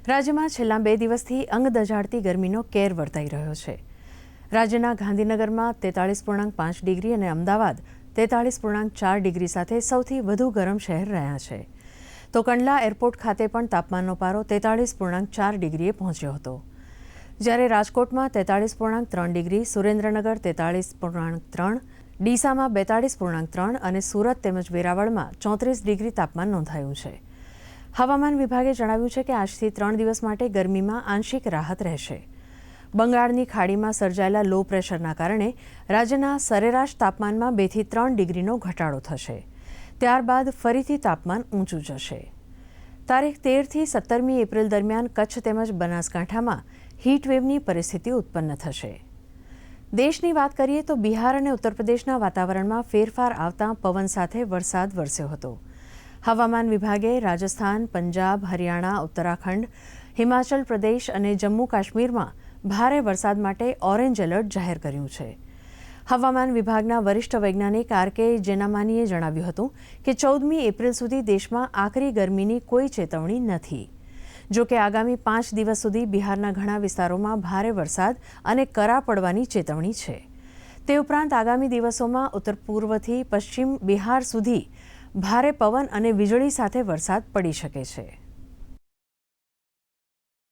રાજ્યમાં છેલ્લા 2 દિવસથી અંગ દઝાડતી ગરમીનો કેર વર્તાઈ રહ્યો છે। રાજ્યના ગાંધીનગરમાં 43.5 ડિગ્રી અને અમદાવાદ 43.4 ડિગ્રી સાથે સૌથી વધુ ગરમ શહેર રહ્યા છે। તો કંડલા એરપોર્ટ ખાતે પણ તાપમાનનો પારો 43.4 ડિગ્રીએ પહોંચ્યો હતો, જ્યારે રાજકોટમાં 43.3 ડિગ્રી, સુરેન્દ્રનગર 43.3, ડીસામાં 42.3 અને સુરત તેમજ વેરાવળમાં 34 ડિગ્રી તાપમાન નોંધાયું છે। હવામાન વિભાગે જણાવ્યું છે કે આજથી 3 દિવસ માટે ગરમીમાં આંશિક રાહત રહેશે। બંગાળની ખાડીમાં સર્જાયેલા લો પ્રેશરના કારણે રાજ્યના સરેરાશ તાપમાનમાં 2 થી 3 ડિગ્રીનો ઘટાડો થશે। ત્યારબાદ ફરીથી તાપમાન ઊંચું જશે। તારીખ 13 થી 17મી એપ્રિલ દરમિયાન કચ્છ તેમજ બનાસકાંઠામાં હીટવેવની પરિસ્થિતિ ઉત્પન્ન થશે। દેશની વાત કરીએ તો બિહાર અને ઉત્તર પ્રદેશના વાતાવરણમાં ફેરફાર આવતા પવન સાથે વરસાદ વરસ્યો હતો। હવામાન વિભાગે રાજસ્થાન, પંજાબ, હરિયાણા, ઉત્તરાખંડ, હિમાચલ પ્રદેશ અને જમ્મુ કાશ્મીરમાં ભારે વરસાદ માટે ઓરેન્જ એલર્ટ જાહેર કર્યું છે। હવામાન વિભાગના વરિષ્ઠ વૈજ્ઞાનિક આર.કે. જેનામાનીએ જણાવ્યું હતું કે 14મી એપ્રિલ સુધી દેશમાં આકરી ગરમીની કોઈ ચેતવણી નથી। જો કે આગામી 5 દિવસ સુધી બિહારના ઘણા વિસ્તારોમાં ભારે વરસાદ અને કરા પડવાની ચેતવણી છે। તે ઉપરાંત આગામી દિવસોમાં ઉત્તર પૂર્વથી પશ્ચિમ બિહાર સુધી ભારે પવન અને વીજળી સાથે વરસાદ પડી શકે છે।